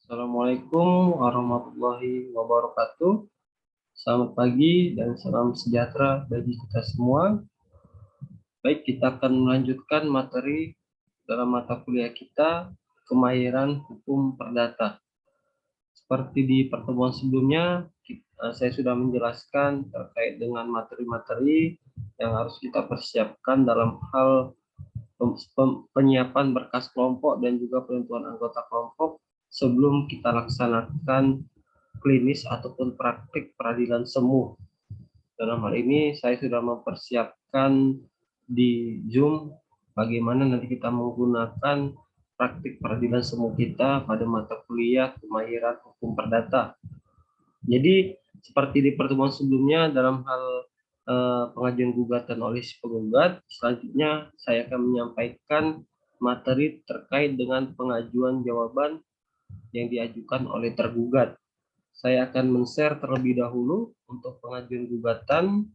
Assalamualaikum warahmatullahi wabarakatuh. Selamat pagi dan salam sejahtera bagi kita semua. Baik, kita akan melanjutkan materi dalam mata kuliah kita, kemahiran hukum perdata. Seperti di pertemuan sebelumnya, saya sudah menjelaskan terkait dengan materi-materi yang harus kita persiapkan dalam hal penyiapan berkas kelompok dan juga penentuan anggota kelompok sebelum kita laksanakan klinis ataupun praktik peradilan semu. Dalam hal ini saya sudah mempersiapkan di Zoom bagaimana nanti kita menggunakan praktik peradilan semu kita pada mata kuliah kemahiran hukum perdata. Jadi seperti di pertemuan sebelumnya dalam hal pengajuan gugatan oleh si penggugat, selanjutnya saya akan menyampaikan materi terkait dengan pengajuan jawaban yang diajukan oleh tergugat. Saya akan men-share terlebih dahulu untuk pengajuan gugatan.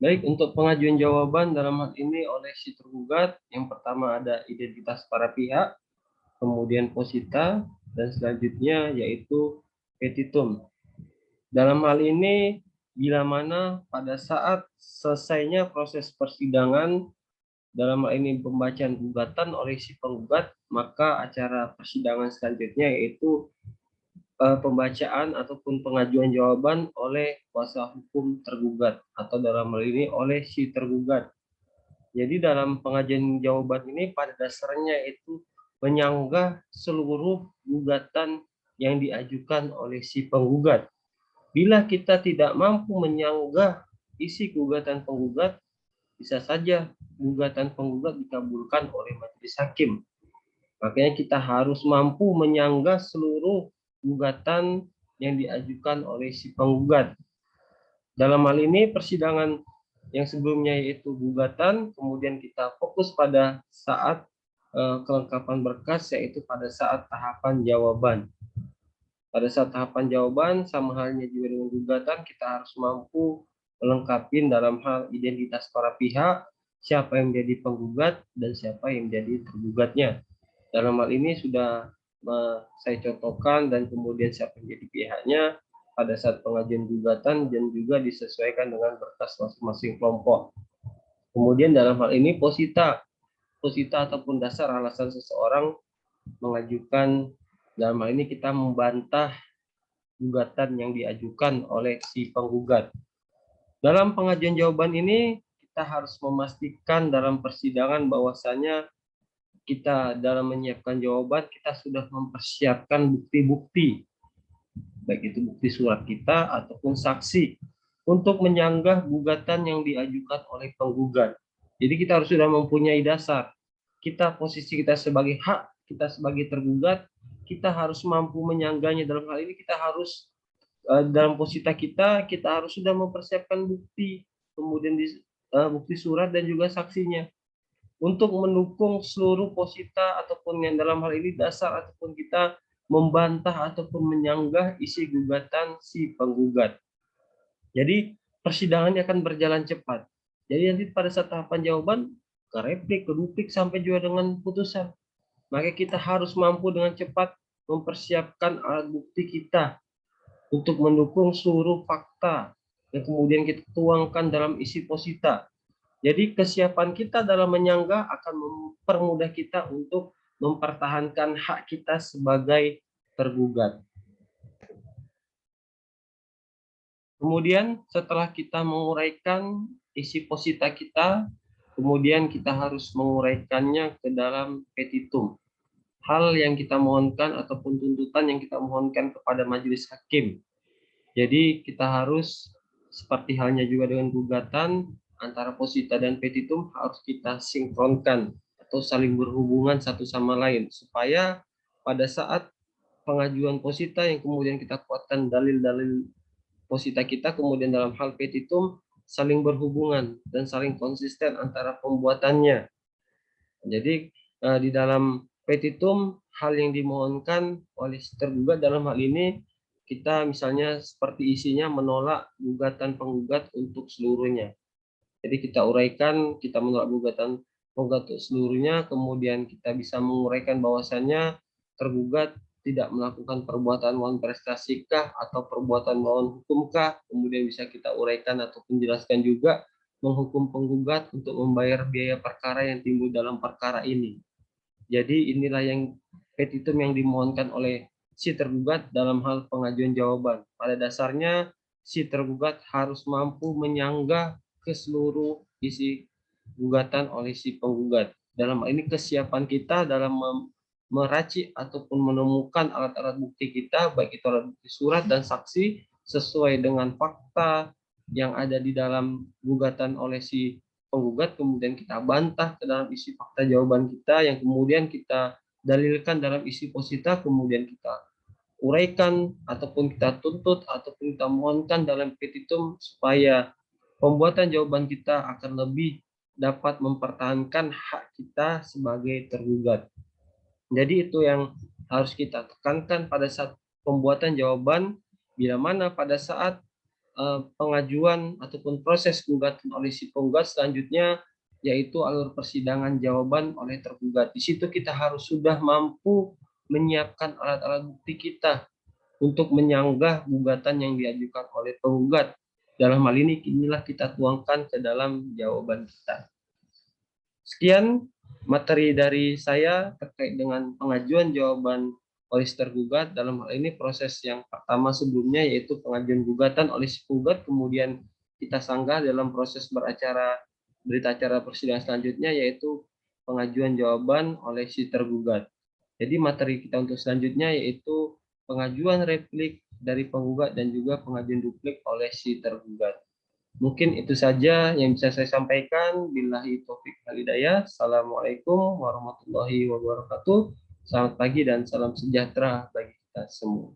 Baik, untuk pengajuan jawaban dalam hal ini oleh si tergugat, yang pertama ada identitas para pihak, kemudian posita, dan selanjutnya yaitu petitum. Dalam hal ini, bila mana pada saat selesainya proses persidangan, dalam hal ini pembacaan gugatan oleh si penggugat, maka acara persidangan selanjutnya yaitu pembacaan ataupun pengajuan jawaban oleh kuasa hukum tergugat atau dalam hal ini oleh si tergugat. Jadi dalam pengajuan jawaban ini pada dasarnya itu menyanggah seluruh gugatan yang diajukan oleh si penggugat. Bila kita tidak mampu menyanggah isi gugatan penggugat, bisa saja gugatan penggugat dikabulkan oleh majelis hakim. Makanya kita harus mampu menyanggah seluruh gugatan yang diajukan oleh si penggugat. Dalam hal ini persidangan yang sebelumnya yaitu gugatan, kemudian kita fokus pada saat kelengkapan berkas yaitu pada saat tahapan jawaban. Pada saat tahapan jawaban sama halnya juga dengan gugatan, kita harus mampu melengkapi dalam hal identitas para pihak, siapa yang menjadi penggugat dan siapa yang menjadi tergugatnya. Dalam hal ini sudah saya contohkan dan kemudian siapa yang menjadi pihaknya pada saat pengajuan gugatan dan juga disesuaikan dengan berkas masing-masing kelompok. Kemudian dalam hal ini posita ataupun dasar alasan seseorang mengajukan, dalam hal ini kita membantah gugatan yang diajukan oleh si penggugat. Dalam pengajuan jawaban ini kita harus memastikan dalam persidangan bahwasanya kita dalam menyiapkan jawaban kita sudah mempersiapkan bukti-bukti, baik itu bukti surat kita ataupun saksi untuk menyanggah gugatan yang diajukan oleh penggugat. Jadi kita harus sudah mempunyai dasar. Posisi kita sebagai hak, kita sebagai tergugat, kita harus mampu menyanggahnya. Dalam hal ini kita harus dalam posisi kita harus sudah mempersiapkan bukti, kemudian bukti surat dan juga saksinya untuk mendukung seluruh posita ataupun yang dalam hal ini dasar ataupun kita membantah ataupun menyanggah isi gugatan si penggugat. Jadi persidangannya akan berjalan cepat. Jadi nanti pada saat tahapan jawaban ke replik, ke duplik sampai juga dengan putusan. Maka kita harus mampu dengan cepat mempersiapkan alat bukti kita untuk mendukung seluruh fakta yang kemudian kita tuangkan dalam isi posita. Jadi kesiapan kita dalam menyanggah akan mempermudah kita untuk mempertahankan hak kita sebagai tergugat. Kemudian setelah kita menguraikan isi posita kita, kemudian kita harus menguraikannya ke dalam petitum. Hal yang kita mohonkan ataupun tuntutan yang kita mohonkan kepada majelis hakim. Jadi kita harus seperti halnya juga dengan gugatan, antara posita dan petitum harus kita sinkronkan atau saling berhubungan satu sama lain supaya pada saat pengajuan posita yang kemudian kita kuatkan dalil-dalil posita kita, kemudian dalam hal petitum saling berhubungan dan saling konsisten antara pembuatannya. Jadi di dalam petitum hal yang dimohonkan oleh si tergugat dalam hal ini kita misalnya seperti isinya menolak gugatan penggugat untuk seluruhnya. Jadi kita uraikan, kita menolak gugatan penggugat untuk seluruhnya, kemudian kita bisa menguraikan bahwasannya tergugat tidak melakukan perbuatan melawan prestasi kah atau perbuatan melawan hukum kah, kemudian bisa kita uraikan atau menjelaskan juga menghukum penggugat untuk membayar biaya perkara yang timbul dalam perkara ini. Jadi inilah yang petitum yang dimohonkan oleh si tergugat dalam hal pengajuan jawaban. Pada dasarnya si tergugat harus mampu menyanggah ke seluruh isi gugatan oleh si penggugat. Dalam hal ini kesiapan kita dalam meracik ataupun menemukan alat-alat bukti kita, baik itu alat bukti surat dan saksi, sesuai dengan fakta yang ada di dalam gugatan oleh si penggugat, kemudian kita bantah ke dalam isi fakta jawaban kita yang kemudian kita dalilkan dalam isi posita, kemudian kita uraikan ataupun kita tuntut ataupun kita mohonkan dalam petitum supaya pembuatan jawaban kita akan lebih dapat mempertahankan hak kita sebagai tergugat. Jadi itu yang harus kita tekankan pada saat pembuatan jawaban, bila mana pada saat pengajuan ataupun proses gugatan oleh si penggugat selanjutnya yaitu alur persidangan jawaban oleh tergugat. Di situ kita harus sudah mampu menyiapkan alat-alat bukti kita untuk menyanggah gugatan yang diajukan oleh penggugat. Dalam hal ini inilah kita tuangkan ke dalam jawaban kita. Sekian materi dari saya terkait dengan pengajuan jawaban oleh si tergugat. Dalam hal ini proses yang pertama sebelumnya yaitu pengajuan gugatan oleh si penggugat, kemudian kita sanggah dalam proses berita acara persidangan selanjutnya yaitu pengajuan jawaban oleh si tergugat. Jadi materi kita untuk selanjutnya yaitu pengajuan replik dari penggugat dan juga pengajuan duplik oleh si tergugat. Mungkin itu saja yang bisa saya sampaikan. Billahi taufik wal hidayah. Assalamualaikum warahmatullahi wabarakatuh. Selamat pagi dan salam sejahtera bagi kita semua.